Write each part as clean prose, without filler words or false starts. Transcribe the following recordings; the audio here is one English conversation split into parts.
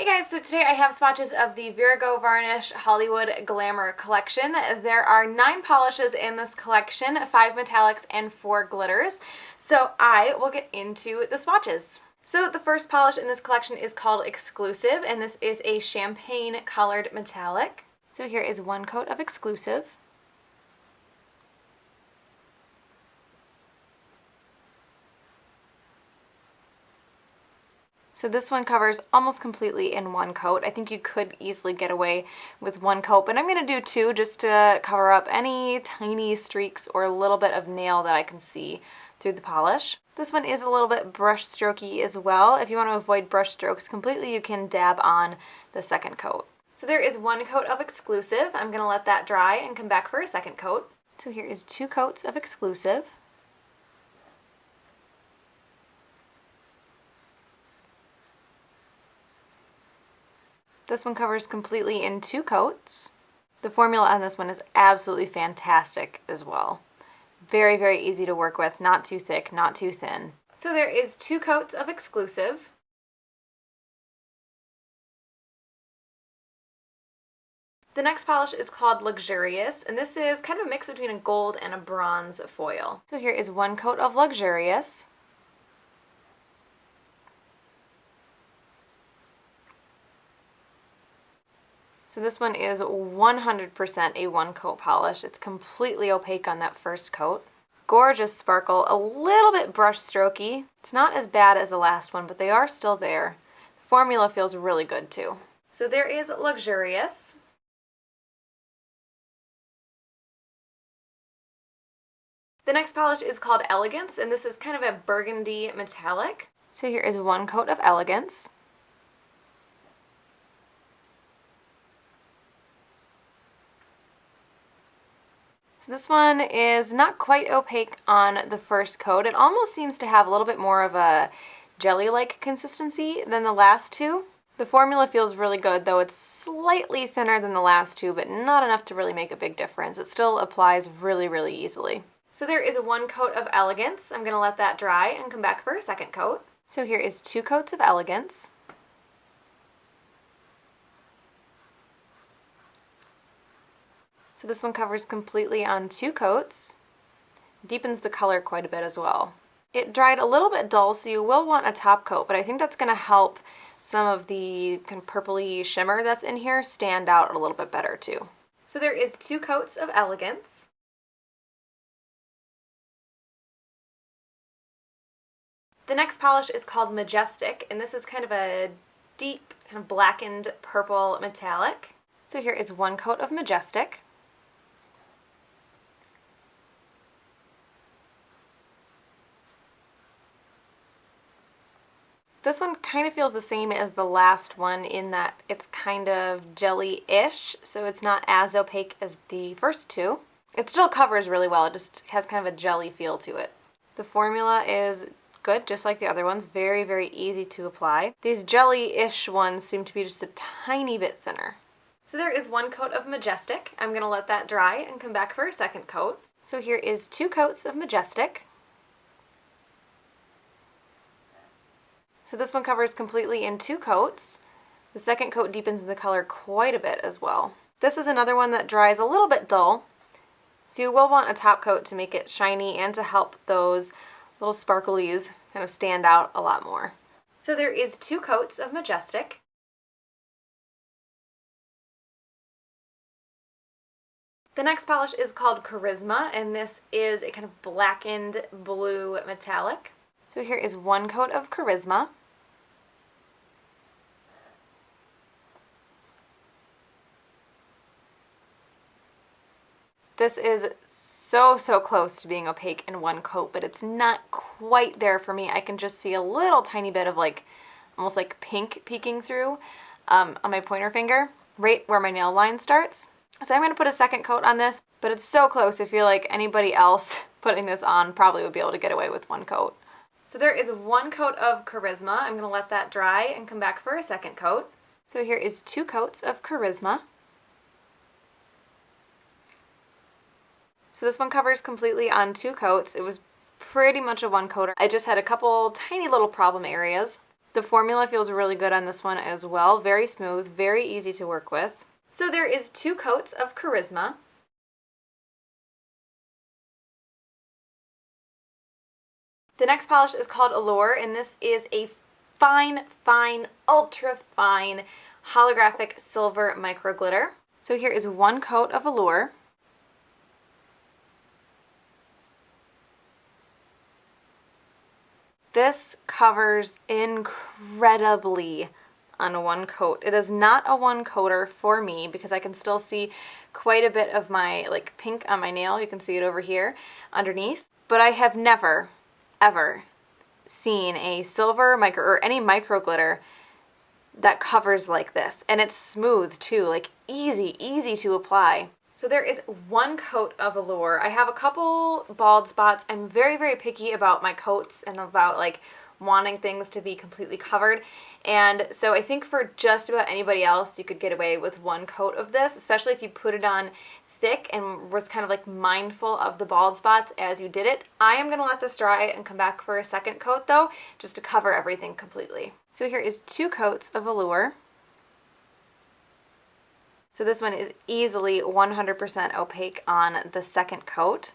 Hey guys, so today I have swatches of the Virago Varnish Hollywood Glamour collection. There are 9 polishes in this collection, 5 metallics and 4 glitters. So I will get into the swatches. So the first polish in this collection is called Exclusive, and this is a champagne colored metallic. So here is one coat of Exclusive. So this one covers almost completely in one coat. I think you could easily get away with one coat, but I'm going to do 2 just to cover up any tiny streaks or a little bit of nail that I can see through the polish. This one is a little bit brush strokey as well. If you want to avoid brush strokes completely, you can dab on the second coat. So there is 1 coat of Exclusive. I'm going to let that dry and come back for a second coat. So here is 2 coats of Exclusive. This one covers completely in 2 coats. The formula on this one is absolutely fantastic as well. Very, very easy to work with, not too thick, not too thin. So there is 2 coats of Exclusive. The next polish is called Luxurious, and this is kind of a mix between a gold and a bronze foil. So here is 1 coat of Luxurious. So this one is 100% a 1 coat polish. It's completely opaque on that first coat. Gorgeous sparkle, a little bit brush strokey. It's not as bad as the last one, but they are still there. The formula feels really good too. So there is Luxurious. The next polish is called Elegance, and this is kind of a burgundy metallic. So here is 1 coat of Elegance. So this one is not quite opaque on the first coat. It almost seems to have a little bit more of a jelly-like consistency than the last 2. The formula feels really good, though it's slightly thinner than the last 2, but not enough to really make a big difference. It still applies really, really easily. So there is 1 coat of Elegance. I'm going to let that dry and come back for a second coat. So here is 2 coats of Elegance. So this one covers completely on 2 coats, deepens the color quite a bit as well. It dried a little bit dull, so you will want a top coat, but I think that's going to help some of the kind of purpley shimmer that's in here stand out a little bit better too. So there is 2 coats of Elegance. The next polish is called Majestic, and this is kind of a deep, kind of blackened purple metallic. So here is 1 coat of Majestic. This one kind of feels the same as the last one in that it's kind of jelly-ish, so it's not as opaque as the first 2. It still covers really well, it just has kind of a jelly feel to it. The formula is good, just like the other ones, very, very easy to apply. These jelly-ish ones seem to be just a tiny bit thinner. So there is 1 coat of Majestic. I'm going to let that dry and come back for a second coat. So here is 2 coats of Majestic. So this one covers completely in 2 coats. The second coat deepens the color quite a bit as well. This is another one that dries a little bit dull, so you will want a top coat to make it shiny and to help those little sparklies kind of stand out a lot more. So there is 2 coats of Majestic. The next polish is called Charisma, and this is a kind of blackened blue metallic. So here is 1 coat of Charisma. This is so close to being opaque in 1 coat, but it's not quite there for me. I can just see a little tiny bit of almost like pink peeking through on my pointer finger, right where my nail line starts. So I'm going to put a second coat on this, but it's so close I feel like anybody else putting this on probably would be able to get away with 1 coat. So there is 1 coat of Charisma. I'm going to let that dry and come back for a second coat. So here is 2 coats of Charisma. So this one covers completely on 2 coats. It was pretty much a 1 coater. I just had a couple tiny little problem areas. The formula feels really good on this one as well. Very smooth, very easy to work with. So there is 2 coats of Charisma. The next polish is called Allure, and this is a fine, ultra fine holographic silver micro glitter. So here is 1 coat of Allure. This covers incredibly on 1 coat. It is not a 1 coater for me because I can still see quite a bit of my like pink on my nail. You can see it over here underneath. But I have never, ever seen a silver micro or any micro glitter that covers like this. And it's smooth too, like easy to apply. So there is 1 coat of Allure. I have a couple bald spots. I'm very picky about my coats and about like wanting things to be completely covered. And so I think for just about anybody else, you could get away with 1 coat of this, especially if you put it on thick and was kind of like mindful of the bald spots as you did it. I am gonna let this dry and come back for a 2nd coat though, just to cover everything completely. So here is 2 coats of Allure. So this one is easily 100% opaque on the 2nd coat.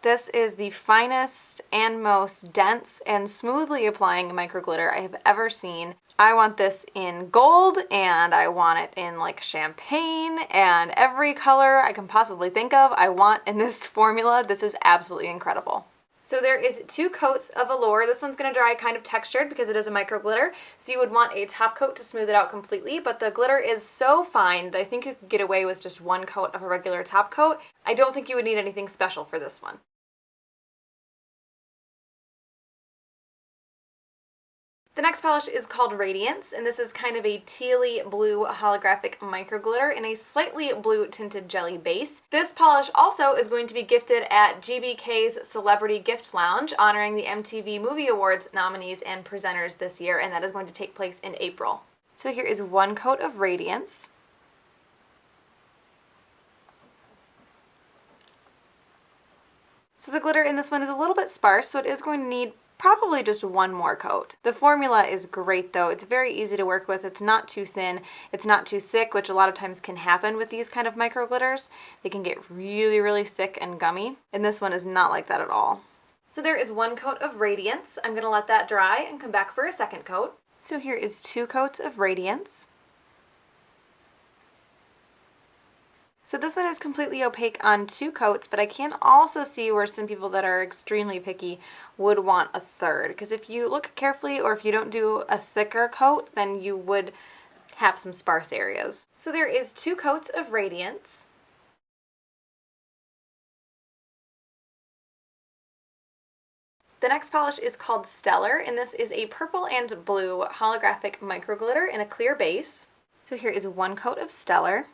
This is the finest and most dense and smoothly applying micro glitter I have ever seen. I want this in gold, and I want it in like champagne, and every color I can possibly think of I want in this formula. This is absolutely incredible. So there is 2 coats of Allure. This one's going to dry kind of textured because it is a micro glitter, so you would want a top coat to smooth it out completely, but the glitter is so fine that I think you could get away with just 1 coat of a regular top coat. I don't think you would need anything special for this one. The next polish is called Radiance, and this is kind of a tealy blue holographic micro glitter in a slightly blue tinted jelly base. This polish also is going to be gifted at GBK's Celebrity Gift Lounge, honoring the MTV Movie Awards nominees and presenters this year, and that is going to take place in April. So here is 1 coat of Radiance. So the glitter in this one is a little bit sparse, so it is going to need probably just 1 more coat. The formula is great though. It's very easy to work with. It's not too thin. It's not too thick, which a lot of times can happen with these kind of micro glitters. They can get really thick and gummy. And this one is not like that at all. So there is 1 coat of Radiance. I'm going to let that dry and come back for a 2nd coat. So here is 2 coats of Radiance. So this one is completely opaque on 2 coats, but I can also see where some people that are extremely picky would want a 3rd, because if you look carefully or if you don't do a thicker coat, then you would have some sparse areas. So there is 2 coats of Radiance. The next polish is called Stellar, and this is a purple and blue holographic micro glitter in a clear base. So here is 1 coat of Stellar.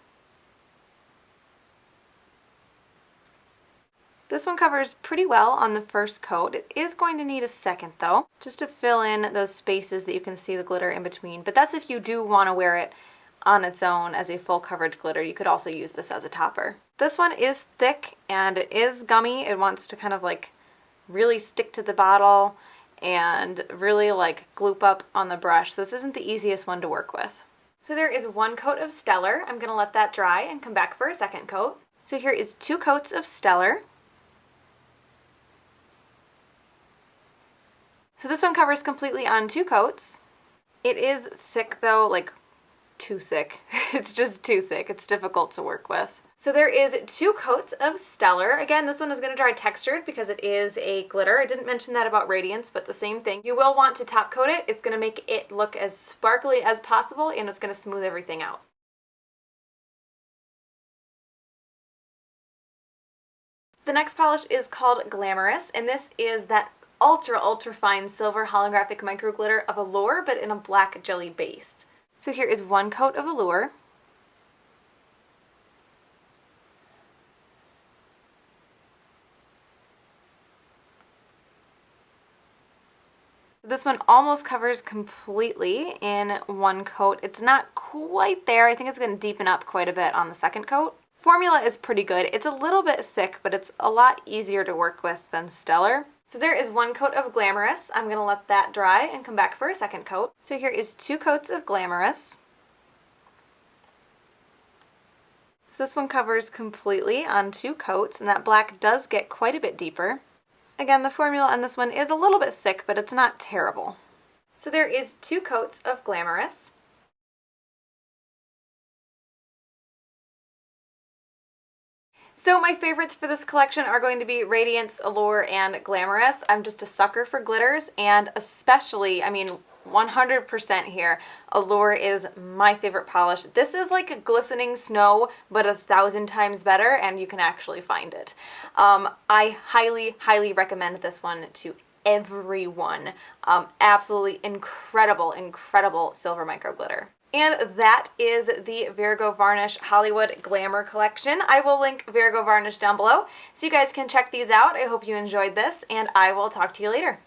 This one covers pretty well on the 1st coat. It is going to need a 2nd though, just to fill in those spaces that you can see the glitter in between. But that's if you do want to wear it on its own as a full coverage glitter. You could also use this as a topper. This one is thick and it is gummy. It wants to kind of like really stick to the bottle and really like gloop up on the brush. This isn't the easiest one to work with. So there is 1 coat of Stellar. I'm going to let that dry and come back for a 2nd coat. So here is 2 coats of Stellar. So this one covers completely on 2 coats. It is thick though, like too thick. It's just too thick. It's difficult to work with. So there is 2 coats of Stellar. Again, this one is going to dry textured because it is a glitter. I didn't mention that about Radiance, but the same thing. You will want to top coat it. It's going to make it look as sparkly as possible, and it's going to smooth everything out. The next polish is called Glamorous, and this is that ultra fine silver holographic micro glitter of Allure, but in a black jelly base. So here is 1 coat of Allure. This one almost covers completely in 1 coat. It's not quite there. I think it's going to deepen up quite a bit on the 2nd coat. formula is pretty good. It's a little bit thick, but it's a lot easier to work with than Stellar. So there is 1 coat of Glamorous. I'm going to let that dry and come back for a second coat. So here is 2 coats of Glamorous. So this one covers completely on 2 coats, and that black does get quite a bit deeper. Again, the formula on this one is a little bit thick, but it's not terrible. So there is 2 coats of Glamorous. So my favorites for this collection are going to be Radiance, Allure, and Glamorous. I'm just a sucker for glitters, and especially, I mean, 100% here, Allure is my favorite polish. This is like a glistening snow, but 1,000 times better, and you can actually find it. I highly, highly recommend this one to everyone. Absolutely incredible, incredible silver micro glitter. And that is the Virago Varnish Hollywood Glamour collection. I will link Virago Varnish down below so you guys can check these out. I hope you enjoyed this, and I will talk to you later.